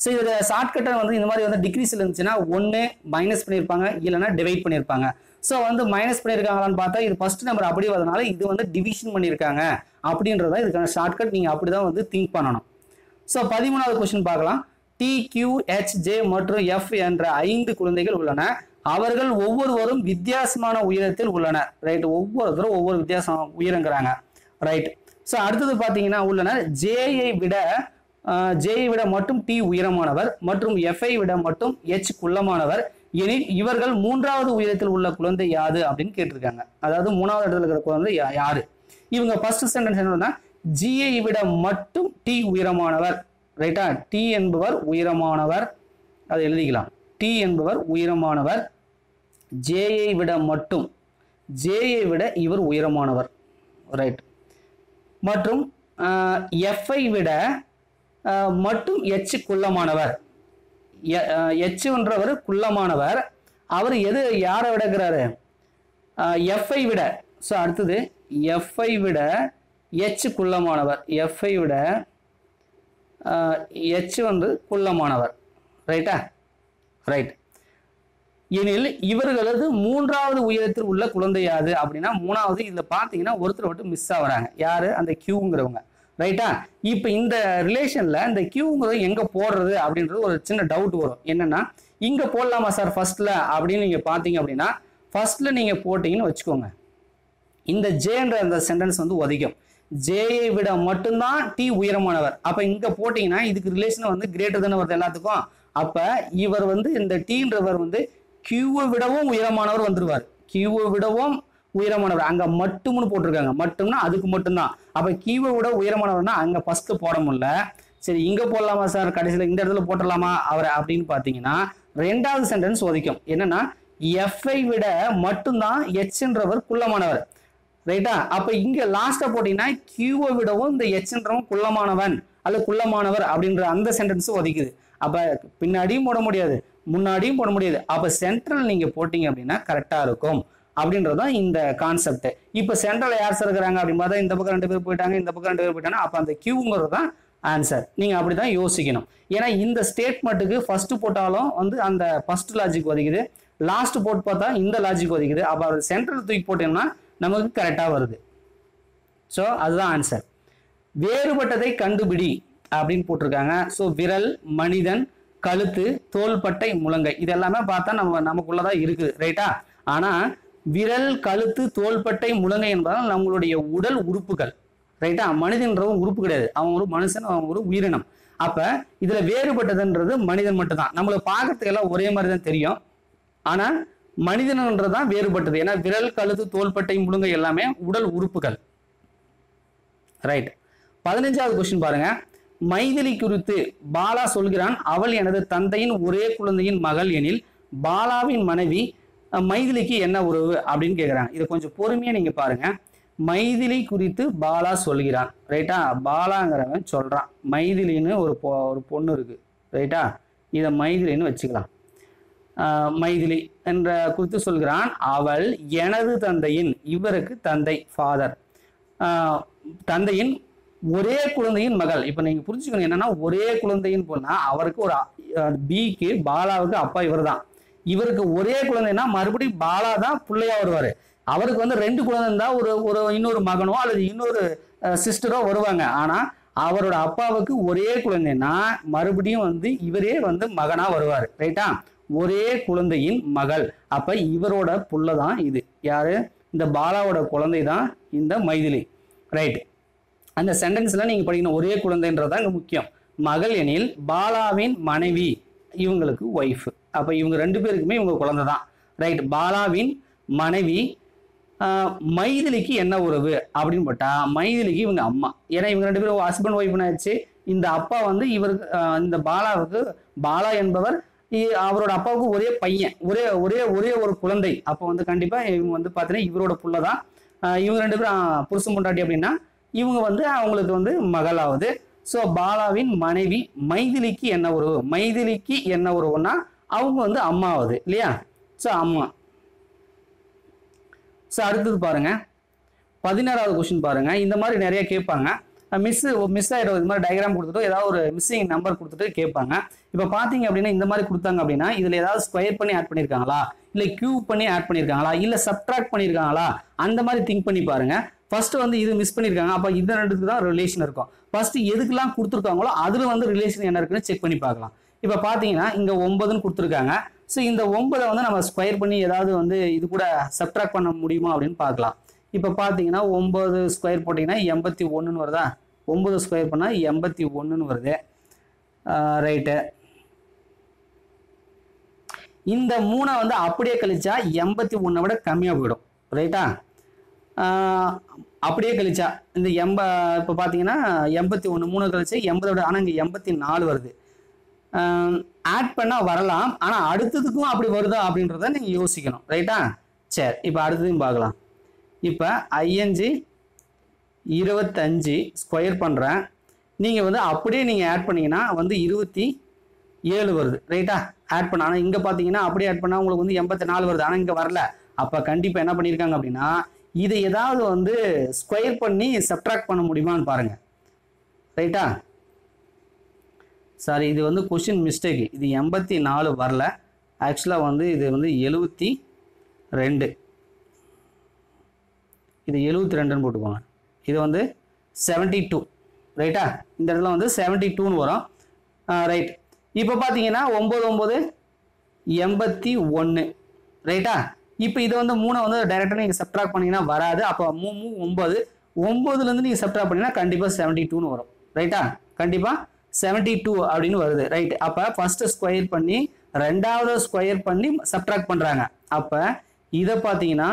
Speaker 1: ஸோ இதில் ஷார்ட்கட்டை வந்து இந்த மாதிரி வந்து டிக்ரீஸ்ல இருந்துச்சுன்னா ஒன்று மைனஸ் பண்ணியிருப்பாங்க, இல்லைன்னா டிவைட் பண்ணியிருப்பாங்க. ஸோ வந்து மைனஸ் பண்ணியிருக்காங்களான்னு பார்த்தா இது ஃபர்ஸ்ட் நம்பர் அப்படி வரதுனால இது வந்து டிவிஷன் பண்ணியிருக்காங்க அப்படின்றத இதுக்கான ஷார்ட்கட். நீங்கள் அப்படி தான் வந்து திங்க் பண்ணணும். ஸோ 13வது கொஸ்டின் பார்க்கலாம். TQHJ மற்றும் F என்ற 5 குழந்தைகள் உள்ளன. அவர்கள் ஒவ்வொருவரும் வித்தியாசமான உயரத்தில் உள்ளனர் ரைட். ஒவ்வொருத்தரும் ஒவ்வொரு வித்தியாசம் உயரங்கிறாங்க ரைட். ஸோ அடுத்தது பார்த்தீங்கன்னா உள்ளனர் ஜேயை விட மட்டும் T உயரமானவர் மற்றும் F-ஐ விட மட்டும் H குள்ளமானவர் எனில் இவர்கள் 3வது உயரத்தில் உள்ள குழந்தை யாது அப்படின்னு கேட்டிருக்காங்க. அதாவது 3வது இடத்துல இருக்கிற குழந்தை யாரு? இவங்க ஃபர்ஸ்ட் சென்டென்ஸ் என்னன்னா ஜியை விட மட்டும் T உயரமானவர் ரைட்டா. T என்பவர் உயரமானவர், அதை எழுதிக்கலாம். T என்பவர் உயரமானவர், ஜேயை விட மட்டும், ஜேயை விட இவர் உயரமானவர் ரைட். மற்றும் F-ஐ விட மட்டும் H குள்ளமானவர், எச்ன்றவர் குள்ளமானவர். அவர் யாரை விடக்கிறாரு? எஃப்ஐ விட. ஸோ அடுத்தது எஃப்ஐ விட எச் குள்ளமானவர். எஃப்ஐ விட எச் வந்து குள்ளமானவர். ரைட்டா? ரைட். எனில் இவர்களது மூன்றாவது உயரத்தில் உள்ள குழந்தை யாது அப்படின்னா மூணாவது. இதில் பார்த்தீங்கன்னா ஒருத்தர் மட்டும் மிஸ் ஆகுறாங்க. யாரு? அந்த கியூங்கிறவங்க. ரைட்டா? இப்போ இந்த ரிலேஷன்ல இந்த கியூங்கிறது எங்க போடுறது அப்படின்றது ஒரு சின்ன டவுட் வரும். என்னன்னா இங்க போடலாமா சார் ஃபர்ஸ்ட்ல அப்படின்னு நீங்க பார்த்தீங்க அப்படின்னா ஃபர்ஸ்ட்ல நீங்க போட்டீங்கன்னு வச்சுக்கோங்க, இந்த ஜேன்ற அந்த சென்டென்ஸ் வந்து உதைக்கும். ஜேயை விட மட்டும்தான் டி உயரமானவர். அப்ப இங்க போட்டீங்கன்னா இதுக்கு ரிலேஷன் வந்து கிரேட்டர் தானே வருது எல்லாத்துக்கும். அப்ப இவர் வந்து இந்த டீன்றவர் வந்து கியூவை விடவும் உயரமானவர் வந்துருவார். கியூவை விடவும் உயரமானவர். அங்க மட்டும்னு போட்டிருக்காங்க. மட்டும்னா அதுக்கு மட்டும்தான். அப்ப கியூவை விட உயரமானவர்னா அங்க ஃபர்ஸ்ட் போட முடியல. சரி இங்க போடலாமா சார், கடைசியில் இந்த இடத்துல போட்டலாமா அவரை அப்படின்னு பாத்தீங்கன்னா ரெண்டாவது சென்டென்ஸ் ஒதுக்கும். என்னன்னா எஃப்ஐ விட மட்டும்தான் எச்ன்றவர் குள்ளமானவர். ரைட்டா? அப்ப இங்க லாஸ்டா போட்டீங்கன்னா கியூவை விடவும் இந்த எச்ன்றவன் குள்ளமானவன் அல்லது குள்ளமானவர் அப்படின்ற அந்த சென்டென்ஸ் ஒதுக்குது. அப்ப பின்னாடியும் போட முடியாது, முன்னாடியும் போட முடியாது. அப்ப சென்ட்ரல் நீங்க போட்டீங்க அப்படின்னா கரெக்டா இருக்கும் அப்படின்றதான் இந்த கான்செப்ட். இப்ப சென்ட்ரல் யார் சார் இருக்கிறாங்க அப்படின்னு பார்த்தா இந்த பக்கம் 2 பேர் போயிட்டாங்க, இந்த பக்கம் 2 பேர் போயிட்டாங்க. அப்ப அந்த கியூங்கிறது தான் ஆன்சர். நீங்க அப்படிதான் யோசிக்கணும். ஏன்னா இந்த ஸ்டேட்மெண்ட்டுக்கு ஃபர்ஸ்ட் போட்டாலும் வந்து அந்த ஃபர்ஸ்ட் லாஜிக் ஒதுக்குது, லாஸ்ட் போட்டு பார்த்தா இந்த லாஜிக் ஒதுக்குது. அப்ப அவர் சென்ட்ரல் தூக்கி போட்டோம்னா நமக்கு கரெக்டா வருது. ஸோ அதுதான் ஆன்சர். வேறுபட்டதை கண்டுபிடி அப்படின்னு போட்டிருக்காங்க. ஸோ விரல், மனிதன், கழுத்து, தோள்பட்டை, முழங்கை இதெல்லாமே பார்த்தா நமக்குள்ளதான் இருக்குது. ரைட்டா? ஆனா விரல், கழுத்து, தோள்பட்டை, முழங்கை என்பதால் நம்மளுடைய உடல் உறுப்புகள். ரைட்டா? மனிதன்றவன் உறுப்பு கிடையாது. அவன் ஒரு மனுஷன், அவன் ஒரு உயிரினம். அப்ப இதுல வேறுபட்டதுன்றது மனிதன் மட்டும்தான். நம்மளை பார்க்கறதுக்கு எல்லாம் ஒரே மாதிரி தான் தெரியும். ஆனா மனிதன்ன்றதான் வேறுபட்டது. ஏன்னா விரல், கழுத்து, தோள்பட்டை, முழங்கை எல்லாமே உடல் உறுப்புகள். ரைட். 15வது கொஸ்டின் பாருங்க. மைதிலி குறித்து பாலா சொல்கிறான், அவள் எனது தந்தையின் ஒரே குழந்தையின் மகள் எனில் பாலாவின் மனைவி மைதிலிக்கு என்ன உறவு அப்படின்னு கேட்குறாங்க. இதை கொஞ்சம் பொறுமையா நீங்க பாருங்க. மைதிலி குறித்து பாலா சொல்கிறான். ரைட்டா? பாலாங்கிறவன் சொல்றான். மைதிலின்னு ஒரு பொண்ணு இருக்கு. ரைட்டா? இதை மைதிலின்னு வச்சுக்கலாம். மைதிலி என்ற குறித்து சொல்கிறான், அவள் எனது தந்தையின், இவருக்கு தந்தை ஃபாதர், தந்தையின் ஒரே குழந்தையின் மகள். இப்ப நீங்க புரிஞ்சுக்கணும் என்னன்னா ஒரே குழந்தையின் பொண்ணா அவருக்கு ஒரு பிக்கு பாலாவுக்கு அப்பா இவர் தான். இவருக்கு ஒரே குழந்தைன்னா மறுபடியும் பாலா தான் பிள்ளையா வருவாரு. அவருக்கு வந்து 2 குழந்தை இருந்தா ஒரு இன்னொரு மகனோ அல்லது இன்னொரு சிஸ்டரோ வருவாங்க. ஆனா அவரோட அப்பாவுக்கு ஒரே குழந்தைன்னா மறுபடியும் வந்து இவரே வந்து மகனா வருவாரு. ரைட்டா? ஒரே குழந்தையின் மகள். அப்ப இவரோட புள்ள தான் இது. யாரு? இந்த பாலாவோட குழந்தை தான் இந்த மைதிலி. ரைட். அந்த சென்டென்ஸ்ல நீங்க படிக்கணும் ஒரே குழந்தைன்றதான் இங்க முக்கியம். மகள் எனில் பாலாவின் மனைவி இவங்களுக்கு ஒய்ஃப். அப்ப இவங்க 2 பேருக்குமே இவங்க குழந்தை தான். ரைட். பாலாவின் மனைவி மைதிலிக்கு என்ன உறவு அப்படின்னு போட்டா மைதிலிக்கு இவங்க அம்மா. ஏன்னா இவங்க 2 பேரும் ஹஸ்பண்ட் ஒய்ஃப்னு ஆச்சு. இந்த அப்பா வந்து இவருக்கு இந்த பாலாவுக்கு, பாலா என்பவர் அவரோட அப்பாவுக்கு ஒரே பையன், ஒரே ஒரே ஒரே ஒரு குழந்தை. அப்போ வந்து கண்டிப்பா இவங்க வந்து பார்த்தீங்கன்னா இவரோட புள்ளதான். இவங்க 2 பேரும் புருஷன் பொண்டாட்டி அப்படின்னா இவங்க வந்து அவங்களுக்கு வந்து மகளாவது. ஸோ பாலாவின் மனைவி மைதிலிக்கு என்ன உறவு? மைதிலிக்கு என்ன உறவுன்னா அவங்க வந்து அம்மாவது இல்லையா? ஸோ அம்மா. ஸோ அடுத்தது பாருங்க 16வது கொஸ்டின் பாருங்க. இந்த மாதிரி நிறைய கேட்பாங்க. மிஸ் ஆயிடும். இது மாதிரி டயக்ராம் கொடுத்துட்டு ஏதாவது ஒரு மிஸ்ஸிங் நம்பர் கொடுத்துட்டு கேட்பாங்க. இப்போ பார்த்தீங்க அப்படின்னா இந்த மாதிரி கொடுத்தாங்க அப்படின்னா இதில் ஏதாவது ஸ்கொயர் பண்ணி ஆட் பண்ணியிருக்காங்களா, இல்லை கியூப் பண்ணி ஆட் பண்ணியிருக்காங்களா, இல்லை சப்ட்ராக்ட் பண்ணியிருக்காங்களா, அந்த மாதிரி திங்க் பண்ணி பாருங்க. ஃபர்ஸ்ட் வந்து இது மிஸ் பண்ணியிருக்காங்க. அப்போ இந்த 2க்கு தான் ரிலேஷன் இருக்கும். ஃபர்ஸ்ட் எதுக்கெல்லாம் கொடுத்துருக்காங்களோ அதில் வந்து ரிலேஷன் என்ன இருக்குன்னு செக் பண்ணி பார்க்கலாம். இப்போ பார்த்தீங்கன்னா இங்கே 9ன்னு கொடுத்துருக்காங்க. ஸோ இந்த 9 வந்து நம்ம ஸ்கொயர் பண்ணி ஏதாவது வந்து இது கூட சப்ட்ராக்ட் பண்ண முடியுமா அப்படின்னு பார்க்கலாம். இப்போ பார்த்தீங்கன்னா 9 ஸ்கொயர் போட்டிங்கன்னா 81ன்னு வருதா? 9 ஸ்கொயர் பண்ணால் 81ன்னு வருது. ரைட்டு. இந்த 3 வந்து அப்படியே கழிச்சா 81 விட கம்மியாக போயிடும். ரைட்டா? அப்படியே கழிச்சா இந்த இப்போ பார்த்தீங்கன்னா 81 3 கழிச்சு 80 விட, ஆனால் இங்கே 84 வருது. ஆட் பண்ணால் வரலாம், ஆனால் அடுத்ததுக்கும் அப்படி வருதா அப்படின்றத நீங்கள் யோசிக்கணும். ரைட்டா? சரி, இப்போ அடுத்ததையும் பார்க்கலாம். இப்போ 25 ஸ்கொயர் பண்ணுறேன். நீங்கள் வந்து அப்படியே நீங்கள் ஆட் பண்ணீங்கன்னா வந்து 24 7 வருது ரைட்டா. ஆட் பண்ண ஆனால் இங்கே பார்த்தீங்கன்னா அப்படியே ஆட் பண்ணால் உங்களுக்கு வந்து 84 வருது. ஆனால் இங்கே வரல. அப்போ கண்டிப்பாக என்ன பண்ணியிருக்காங்க அப்படின்னா இதை ஏதாவது வந்து ஸ்கொயர் பண்ணி சப்ட்ராக்ட் பண்ண முடியுமான்னு பாருங்க ரைட்டா. சாரி, இது வந்து கொஷின் மிஸ்டேக். இது 84 வரல. ஆக்சுவலாக வந்து இது வந்து 72. இது 72ன்னு போட்டுக்கோங்க. இது வந்து 72 ரைட்டா. இந்த இடத்துல வந்து 72ன்னு வரும் ரைட். இப்போ பார்த்தீங்கன்னா 9 9 81 ரைட்டா. இப்போ இது வந்து 3 வந்து டைரெக்டாக நீங்கள் சப்ட்ராக்ட் பண்ணிங்கன்னா வராது. அப்போ 3 9 9லேருந்து நீங்கள் சப்ட்ராக்ட் பண்ணிங்கன்னா கண்டிப்பாக 72ன்னு வரும் ரைட்டா. கண்டிப்பாக 72 அப்படின்னு வருது ரைட். அப்போ ஃபர்ஸ்ட் ஸ்கொயர் பண்ணி ரெண்டாவது ஸ்கொயர் பண்ணி சப்ட்ராக்ட் பண்ணுறாங்க. அப்போ இதை பார்த்தீங்கன்னா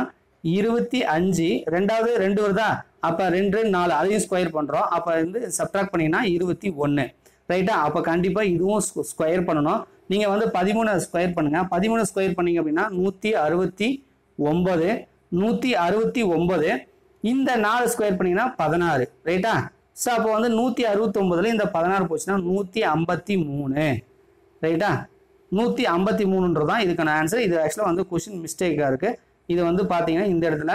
Speaker 1: 25 ரெண்டாவது 2 வருதா. அப்போ 2 4 அதையும் ஸ்கொயர் பண்ணுறோம். அப்போ வந்து சப்ட்ராக்ட் பண்ணிங்கன்னா 21 ரைட்டா. அப்போ கண்டிப்பாக இதுவும் ஸ்கொயர் பண்ணணும். நீங்கள் வந்து 13 ஸ்கொயர் பண்ணுங்கள். 13 ஸ்கொயர் பண்ணீங்க அப்படின்னா 169 169. இந்த 4 ஸ்கொயர் பண்ணிங்கன்னா 16 ரைட்டா. ஸோ அப்போ வந்து 169ல் இந்த 16 போச்சுன்னா 153 ரைட்டா. 153ன்றது தான் இதுக்கான ஆன்சர். இது ஆக்சுவலாக வந்து கொஸ்டின் மிஸ்டேக்காக இருக்குது. இது வந்து பார்த்தீங்கன்னா இந்த இடத்துல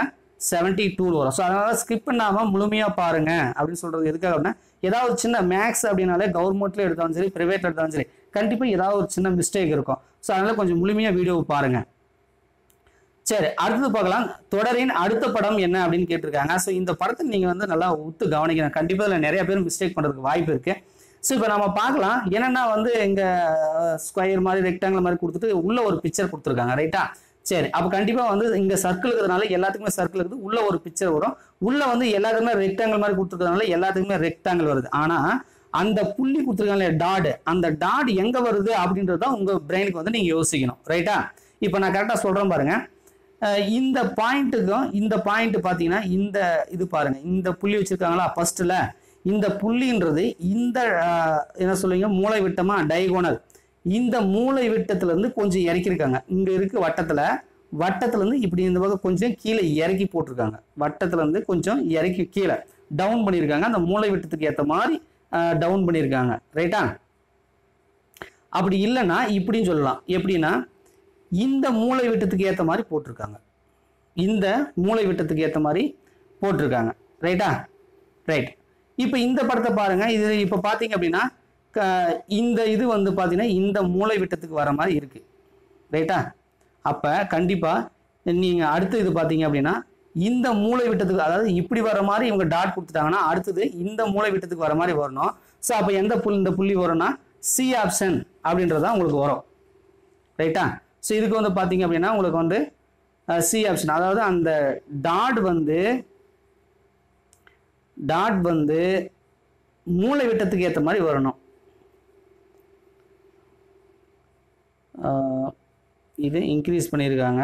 Speaker 1: 72 வரும். ஸோ அதனால் ஸ்கிப் பண்ணாமல் முழுமையாக பாருங்க அப்படின்னு சொல்கிறது எதுக்காக அப்படின்னா ஏதாவது சின்ன மேக்ஸ் அப்படின்னாலே கவர்மெண்ட்ல எடுத்தாலும் சரி ப்ரைவேட்ல எடுத்தாலும் சரி கண்டிப்பாக ஏதாவது ஒரு சின்ன மிஸ்டேக் இருக்கும். ஸோ அதனால் கொஞ்சம் முழுமையாக வீடியோவை பாருங்க. சரி, அடுத்தது பார்க்கலாம். தொடரின் அடுத்த படம் என்ன அப்படின்னு கேட்டிருக்காங்க. ஸோ இந்த படத்தை நீங்கள் வந்து நல்லா உத்து கவனிக்கணும். கண்டிப்பாக இதில் நிறைய பேர் மிஸ்டேக் பண்ணுறதுக்கு வாய்ப்பு இருக்குது. ஸோ இப்போ நம்ம பார்க்கலாம். என்னென்னா வந்து இங்கே ஸ்கொயர் மாதிரி ரெக்டாங்கிள் மாதிரி கொடுத்துட்டு உள்ள ஒரு பிக்சர் கொடுத்துருக்காங்க ரைட்டா. சரி, அப்போ கண்டிப்பாக வந்து இங்கே சர்க்கிள் இருக்கிறதுனால எல்லாத்துக்குமே சர்க்கிள் இருக்குது. உள்ள ஒரு பிக்சர் வரும். உள்ள வந்து எல்லாத்துக்குமே ரெக்டாங்கிள் மாதிரி கொடுத்துருக்கிறதுனால எல்லாத்துக்குமே ரெக்டாங்கிள் வருது. ஆனால் அந்த புள்ளி கொடுத்துருக்காங்க டாட், அந்த டாட் எங்கே வருது அப்படின்றது தான் உங்கள் பிரெயினுக்கு வந்து நீங்கள் யோசிக்கணும் ரைட்டா. இப்போ நான் கரெக்டாக சொல்கிறேன் பாருங்க. இந்த பாயிண்ட்டுக்கும் இந்த பாயிண்ட் பார்த்தீங்கன்னா இந்த இது பாருங்க, இந்த புள்ளி வச்சிருக்காங்களா ஃபர்ஸ்ட்ல. இந்த புள்ளின்றது இந்த என்ன சொல்லுவீங்க மூளை விட்டமா டைகோனல். இந்த மூளை விட்டத்துல இருந்து கொஞ்சம் இறக்கிருக்காங்க. இங்க இருக்கு வட்டத்துல இருந்து இப்படி இந்த பக்கம் கொஞ்சம் கீழே இறக்கி போட்டிருக்காங்க. வட்டத்துல இருந்து கொஞ்சம் இறக்கி கீழே டவுன் பண்ணியிருக்காங்க. அந்த மூளை விட்டத்துக்கு ஏற்ற மாதிரி டவுன் பண்ணியிருக்காங்க ரைட்டா. அப்படி இல்லைன்னா இப்படின்னு சொல்லலாம். எப்படின்னா இந்த மூளை விட்டத்துக்கு ஏற்ற மாதிரி போட்டிருக்காங்க. இந்த மூளை விட்டத்துக்கு ஏற்ற மாதிரி போட்டிருக்காங்க ரைட்டா. ரைட். இப்போ இந்த படத்தை பாருங்க. இது இப்போ பார்த்தீங்க அப்படின்னா இந்த இது வந்து பார்த்தீங்கன்னா இந்த மூளை விட்டத்துக்கு வர மாதிரி இருக்கு ரைட்டா. அப்போ கண்டிப்பாக நீங்கள் அடுத்து இது பார்த்தீங்க அப்படின்னா இந்த மூளை விட்டத்துக்கு, அதாவது இப்படி வர மாதிரி இவங்க டாட் கொடுத்துட்டாங்கன்னா அடுத்தது இந்த மூளை விட்டத்துக்கு வர மாதிரி வரணும். ஸோ அப்போ இந்த புள்ளி வரும்னா சி ஆப்ஷன் அப்படின்றதான் உங்களுக்கு வரும் ரைட்டா. ஸோ இதுக்கு வந்து பார்த்தீங்க அப்படின்னா உங்களுக்கு வந்து சி ஆப்ஷன், அதாவது அந்த டாட் வந்து மூளை விட்டத்துக்கு ஏற்ற மாதிரி வரணும். இது இன்க்ரீஸ் பண்ணியிருக்காங்க,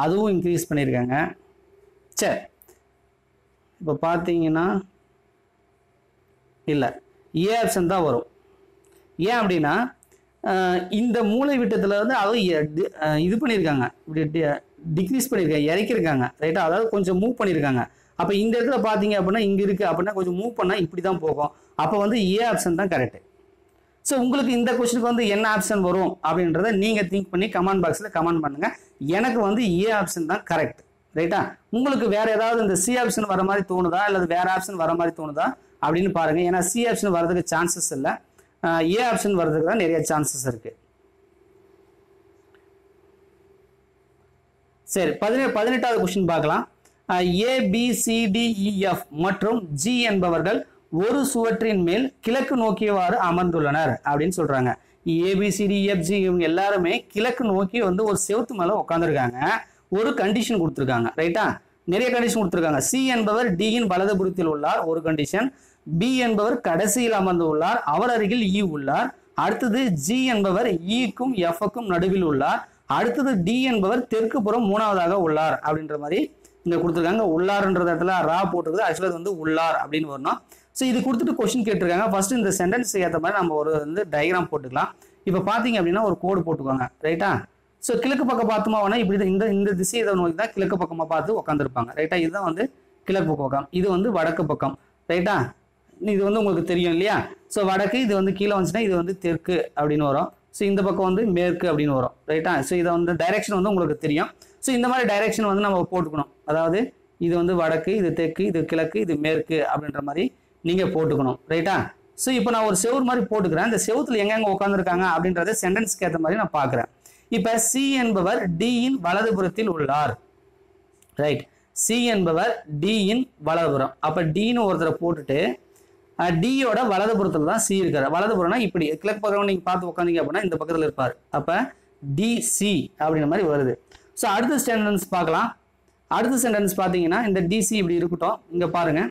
Speaker 1: அதுவும் இன்க்ரீஸ் பண்ணியிருக்காங்க. சரி, இப்போ பார்த்தீங்கன்னா இல்லை, ஏ ஆப்ஷன் தான் வரும். ஏன் அப்படின்னா இந்த மூளை விட்டத்தில் வந்து அதுவும் இது பண்ணியிருக்காங்க, இப்படி டிக்ரீஸ் பண்ணியிருக்காங்க, இறக்கிருக்காங்க ரைட்டா. அதாவது கொஞ்சம் மூவ் பண்ணியிருக்காங்க. அப்போ இந்த இடத்துல பார்த்தீங்க அப்படின்னா இங்கே இருக்குது அப்படின்னா கொஞ்சம் மூவ் பண்ணால் இப்படி தான் போகும். அப்போ வந்து ஏ ஆப்ஷன் தான் கரெக்டு. ஸோ உங்களுக்கு இந்த கொஸ்டினுக்கு வந்து என்ன ஆப்ஷன் வரும் அப்படின்றத நீங்கள் திங்க் பண்ணி கமெண்ட் பாக்ஸில் கமெண்ட் பண்ணுங்கள். எனக்கு வந்து ஏ ஆப்ஷன் தான் கரெக்ட் ரைட்டா. உங்களுக்கு வேறு ஏதாவது இந்த சி ஆப்ஷன் வர மாதிரி தோணுதா இல்லை வேறு ஆப்ஷன் வர மாதிரி தோணுதா அப்படின்னு பாருங்கள். ஏன்னா சி ஆப்ஷன் வரதுக்கு சான்சஸ் இல்லை, ஏ ஆப்ஷன் வர்றதுக்கு தான் நிறைய சான்சஸ் இருக்குது. சரி, 18வது கொஸ்டின் பார்க்கலாம். ABCDEF மற்றும் G என்பவர்கள் ஒரு சுவற்றின் மேல் கிழக்கு நோக்கியவாறு அமர்ந்துள்ளனர் அப்படின்னு சொல்றாங்க. ABCDEFG இவங்க எல்லாருமே கிழக்கு நோக்கி வந்து ஒரு செவுத்து மேல உட்காந்துருக்காங்க. ஒரு கண்டிஷன் கொடுத்துருக்காங்க ரைட்டா. நிறைய கண்டிஷன் கொடுத்துருக்காங்க. C என்பவர் D இன் வலதுபுறத்தில் உள்ளார், ஒரு கண்டிஷன். B என்பவர் கடைசியில் அமர்ந்து உள்ளார், அவர் அருகில் E உள்ளார். அடுத்தது G என்பவர் E-க்கும் F-க்கும் நடுவில் உள்ளார். அடுத்தது D என்பவர் தெற்கு புறம் 3வதாக உள்ளார் அப்படின்ற மாதிரி இங்க கொடுத்துருக்காங்க. உள்ளார்ன்ற இடத்துல ரா போட்டுருக்குது, ஆக்சுவலாக வந்து உள்ளார் அப்படின்னு வரணும். ஸோ இது கொடுத்துட்டு கொஸ்டின் கேட்டிருக்காங்க. ஃபர்ஸ்ட் இந்த சென்டென்ஸ் ஏற்ற மாதிரி நம்ம ஒரு வந்து டயக்ராம் போட்டுக்கலாம். இப்போ பார்த்தீங்க அப்படின்னா ஒரு கோடு போட்டுக்கோங்க ரைட்டா. ஸோ கிழக்கு பக்கம் பார்த்தோமா வேணா இப்படி இந்த திசையை இதை நோக்கி தான் கிழக்கு பக்கமாக பார்த்து உட்காந்துருப்பாங்க ரைட்டா. இதுதான் வந்து கிழக்கு பக்கம், இது வந்து வடக்கு பக்கம் ரைட்டா. இது வந்து உங்களுக்கு தெரியும் இல்லையா. ஸோ வடக்கு இது வந்து கீழே வந்துச்சுன்னா இது வந்து தெற்கு அப்படின்னு வரும். ஸோ இந்த பக்கம் வந்து மேற்கு அப்படின்னு வரும் ரைட்டா. ஸோ இதை வந்து டைரெக்ஷன் வந்து உங்களுக்கு தெரியும். ஸோ இந்த மாதிரி டைரெக்ஷன் வந்து நம்ம போட்டுக்கணும். அதாவது இது வந்து வடக்கு, இது தெற்கு, இது கிழக்கு, இது மேற்கு அப்படின்ற மாதிரி நீங்கள் போட்டுக்கணும் ரைட்டா. ஸோ இப்போ நான் ஒரு செவுர் மாதிரி போட்டுக்கிறேன். இந்த செவுத்துல எங்கெங்க உட்காந்துருக்காங்க அப்படின்றத சென்டென்ஸ்க்கு ஏற்ற மாதிரி நான் பார்க்குறேன். இப்போ சி என்பவர் டியின் வலதுபுறத்தில் உள்ளார். ரைட். சி என்பவர் டியின் வலதுபுறம். அப்போ டின்னு ஒருத்தரை போட்டுட்டு டியோட வலதுபுறத்தில் தான் சி இருக்காரு. வலதுபுறம்னா இப்படி கிழக்கு பக்கம் நீங்கள் பார்த்து உட்காந்தீங்க அப்படின்னா இந்த பக்கத்தில் இருப்பார். அப்போ டிசி அப்படின்ற மாதிரி வருது. ஸோ அடுத்த சென்டென்ஸ் பார்க்கலாம். அடுத்த சென்டென்ஸ் பார்த்தீங்கன்னா இந்த டிசி இப்படி இருக்கட்டும். இங்கே பாருங்க,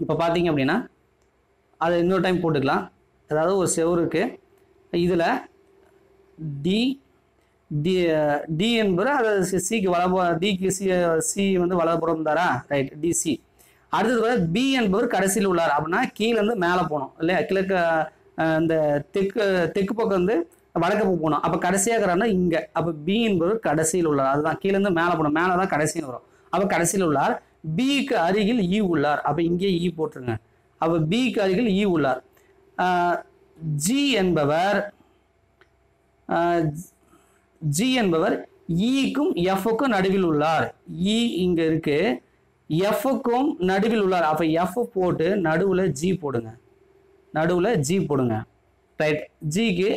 Speaker 1: இப்போ பார்த்தீங்க அப்படின்னா அதை இன்னொரு டைம் போட்டுக்கலாம். அதாவது ஒரு செவருக்கு இதில் டி டி டி என்பது அது சிக்கு டிக்கு சி வந்து வலதுபுறம் தாரா. ரைட். டிசி. அடுத்தது பி என்பவர் கடைசியில் உள்ளார். அப்படின்னா கீழேருந்து மேலே போகணும் இல்லையா. கிழக்கு இந்த தெற்கு பக்கம் வந்து வடக்கு பக்கம் போகணும். அப்போ கடைசியாக இருக்கிறாருன்னா இங்கே. அப்போ பி என்பவர் கடைசியில் உள்ளார். அதுதான் கீழேருந்து மேலே போகணும். மேலே தான் கடைசின்னு வரும். அப்போ கடைசியில் உள்ளார். பிக்கு அருகில் இ உள்ளார். அப்போ இங்கே இ போட்டுருங்க. அப்போ பிக்கு அருகில் இ உள்ளார். ஜி என்பவர் ஈக்கும் எஃப்க்கும் நடுவில் உள்ளார். இ இங்கே இருக்கு, எஃப்க்கும் நடுவில் உள்ளார். அப்போ எஃப் போட்டு நடுவில் ஜி போடுங்க. நடுவில் ஜி போடுங்க. ரைட். ஜிக்கு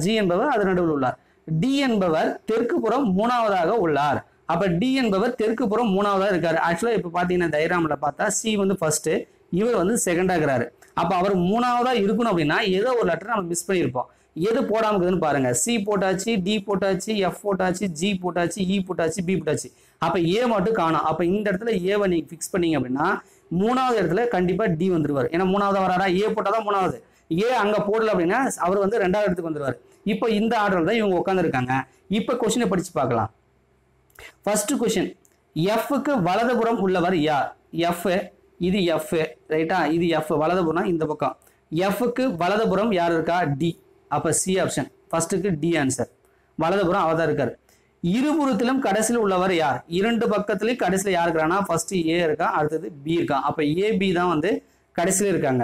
Speaker 1: ஜி என்பவர் அது நடுவில் உள்ளார். டி என்பவர் தெற்கு புறம் மூணாவதாக உள்ளார். அப்போ டி என்பவர் தெற்கு புறம் மூணாவதாக இருக்காரு. ஆக்சுவலாக இப்போ பார்த்தீங்கன்னா டைராமில் பார்த்தா சி வந்து ஃபர்ஸ்ட், இவர் வந்து செகண்டாக இருக்கிறாரு. அப்போ அவர் மூணாவதாக இருக்கணும் அப்படின்னா ஏதோ ஒரு லெட்டர் நம்ம மிஸ் பண்ணியிருப்போம். எது போடாமல் இருக்குதுன்னு பாருங்க. சி போட்டாச்சு, டி போட்டாச்சு, எஃப் போட்டாச்சு, ஜி போட்டாச்சு, இ போட்டாச்சு, பி போட்டாச்சு. அப்போ ஏ மட்டும் காணும். அப்போ இந்த இடத்துல ஏவை நீங்கள் ஃபிக்ஸ் பண்ணீங்க அப்படின்னா மூணாவது இடத்துல கண்டிப்பாக டி வந்துருவார். ஏன்னா மூணாவது வராரா, ஏ போட்டால் தான் மூணாவது. ஏ அங்கே போடல அப்படின்னா அவர் வந்து ரெண்டாவது இடத்துக்கு வந்துடுவார். இப்போ இந்த ஆர்டர் தான் இவங்க உட்காந்துருக்காங்க. இப்போ கொஸ்டினை படிச்சு பார்க்கலாம். ஃபர்ஸ்ட் கொஸ்டின், எஃப்க்கு வலதுபுறம் உள்ளவர் யார்? எஃப், இது எஃப் ரைட்டா. இது எஃப் வலதுபுறம் இந்த பக்கம். எஃப்க்கு வலதுபுறம் யார் இருக்கா? டி. அப்போ சி ஆப்ஷன் ஃபர்ஸ்ட்டுக்கு டி ஆன்சர். வலதுபுறம் அவர் தான் இருக்கார். இருபுறத்திலும் கடைசியில் உள்ளவர் யார்? இரண்டு பக்கத்துலையும் கடைசியில் யார் இருக்கிறான்னா ஃபர்ஸ்ட் ஏ இருக்கா, அடுத்தது பி இருக்கா. அப்போ ஏபி தான் வந்து கடைசியில் இருக்காங்க.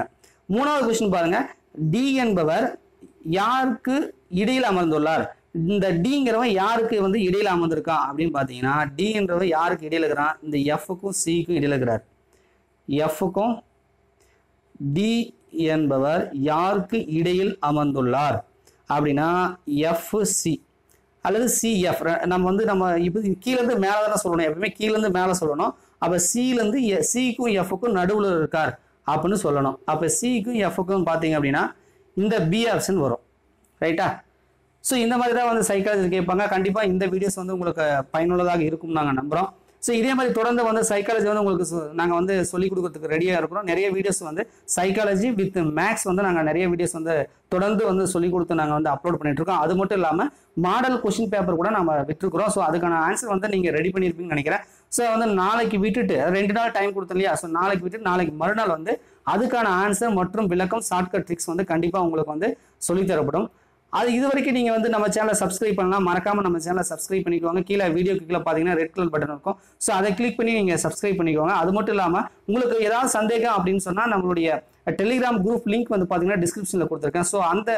Speaker 1: மூணாவது கொஸ்டின் பாருங்க, டி என்பவர் யாருக்கு இடையில் அமர்ந்துள்ளார்? இந்த டிங்கிறவன் யாருக்கு வந்து இடையில அமர்ந்திருக்கான் அப்படின்னு பார்த்தீங்கன்னா டி என்றவன் யாருக்கு இடையில இருக்கிறான்? இந்த எஃப்க்கும் சிக்கும் இடையில இருக்கிறார். எஃப்க்கும் டி என்பவர் யாருக்கு இடையில் அமர்ந்துள்ளார் அப்படின்னா எஃப்சி அல்லது சிஎஃப். நம்ம இப்போ கீழேருந்து மேலே தானே சொல்லணும். எப்பவுமே கீழேருந்து மேலே சொல்லணும். அப்போ சிலேருந்து சிக்கும் எஃப்க்கும் நடுவில் இருக்கார் அப்படின்னு சொல்லணும். அப்போ சிக்கும் எஃப்க்கும் பார்த்தீங்க அப்படின்னா இந்த பி ஆப்ஷன் வரும் ரைட்டா. ஸோ இந்த மாதிரி தான் வந்து சைக்காலஜி கேட்பாங்க. கண்டிப்பாக இந்த வீடியோஸ் வந்து உங்களுக்கு பயனுள்ளதாக இருக்கும் நாங்கள் நம்புகிறோம். ஸோ இதே மாதிரி தொடர்ந்து வந்து சைக்காலஜி வந்து உங்களுக்கு நாங்கள் வந்து சொல்லிக் கொடுக்கறதுக்கு ரெடியாக இருக்கிறோம். நிறைய வீடியோஸ் வந்து சைக்காலஜி வித் மேக்ஸ் வந்து நாங்கள் நிறைய வீடியோஸ் வந்து தொடர்ந்து வந்து சொல்லிக் கொடுத்து நாங்கள் வந்து அப்லோட் பண்ணிட்டு இருக்கோம். அது மட்டும் இல்லாமல் மாடல் கொஸ்டின் பேப்பர் கூட நம்ம விட்டுருக்குறோம். ஸோ அதுக்கான ஆன்சர் வந்து நீங்கள் ரெடி பண்ணியிருப்பீங்கன்னு நினைக்கிறேன். ஸோ வந்து நாளைக்கு விட்டுட்டு 2 நாள் டைம் கொடுத்தோம் இல்லையா. ஸோ நாளைக்கு விட்டுட்டு நாளைக்கு மறுநாள் வந்து அதுக்கான ஆன்சர் மற்றும் விளக்கம் ஷார்ட்கட் ட்ரிக்ஸ் வந்து கண்டிப்பாக உங்களுக்கு வந்து சொல்லித்தரப்படும். அது இது வரைக்கும் நீங்கள் வந்து நம்ம சேனலை சப்ஸ்கிரைப் பண்ணலாம். மறக்காமல் நம்ம சேனலை சப்ஸ்கிரைப் பண்ணிக்குவாங்க. கீழே வீடியோக்கு கீழே பார்த்தீங்கன்னா ரெட் கலர் பட்டன் இருக்கும். ஸோ அதை கிளிக் பண்ணி நீங்கள் சப்ஸ்கிரைப் பண்ணிக்குவாங்க. அது மட்டும் இல்லாமல் உங்களுக்கு ஏதாவது சந்தேகம் அப்படின்னு சொன்னால் நம்மளுடைய டெலிகிராம் குரூப் லிங்க் வந்து பார்த்தீங்கன்னா டிஸ்கிரிப்ஷனில் கொடுத்துருக்கேன். ஸோ அந்த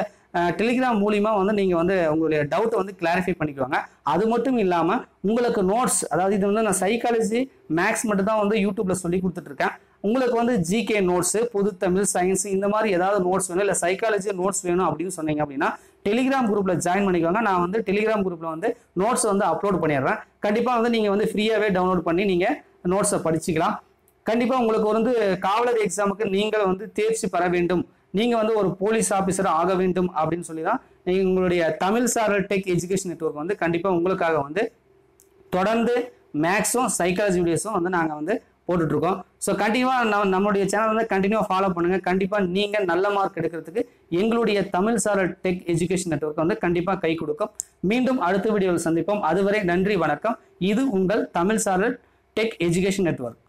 Speaker 1: டெலிகிராம் மூலிமா வந்து நீங்கள் வந்து உங்களுடைய டவுட்டை வந்து கிளாரிஃபை பண்ணிக்குவாங்க. அது மட்டும் இல்லாமல் உங்களுக்கு நோட்ஸ், அதாவது இது வந்து நான் சைக்காலஜி மேக்ஸ் மட்டும் தான் வந்து யூடியூப்பில் சொல்லி கொடுத்துட்ருக்கேன். உங்களுக்கு வந்து ஜிகே நோட்ஸு, பொது தமிழ், சயின்ஸ் இந்த மாதிரி ஏதாவது நோட்ஸ் வேணும், இல்லை சைக்காலஜி நோட்ஸ் வேணும் அப்படின்னு சொன்னீங்க அப்படின்னா டெலிகிராம் குரூப்பில் ஜாயின் பண்ணிக்கோங்க. நான் வந்து டெலிகிராம் குரூப்பில் வந்து நோட்ஸ் வந்து அப்லோட் பண்ணிடுறேன். கண்டிப்பாக வந்து நீங்கள் வந்து ஃப்ரீயாகவே டவுன்லோட் பண்ணி நீங்கள் நோட்ஸை படிச்சுக்கலாம். கண்டிப்பாக உங்களுக்கு வந்து காவலர் எக்ஸாமுக்கு நீங்கள் வந்து தேர்ச்சி பெற வேண்டும், நீங்கள் வந்து ஒரு போலீஸ் ஆஃபீஸர் ஆக வேண்டும் அப்படின்னு சொல்லி தான் நீங்கள் உங்களுடைய தமிழ் சாரல் டெக் எஜுகேஷன் நெட்வொர்க் வந்து கண்டிப்பாக உங்களுக்காக வந்து தொடர்ந்து மேக்ஸும் சைக்காலஜி வீடியோஸும் வந்து நாங்கள் வந்து போட்டுட்ருக்கோம். ஸோ கண்டிப்பாக நம்மளுடைய சேனல் வந்து கண்டினியூவாக ஃபாலோ பண்ணுங்கள். கண்டிப்பாக நீங்கள் நல்ல மார்க் எடுக்கிறதுக்கு எங்களுடைய தமிழ் சாரல் டெக் எஜுகேஷன் நெட்வொர்க் வந்து கண்டிப்பாக கை கொடுக்கும். மீண்டும் அடுத்த வீடியோவில் சந்திப்போம். அதுவரை நன்றி, வணக்கம். இது உங்கள் தமிழ் சாரல் டெக் எஜுகேஷன் நெட்வொர்க்.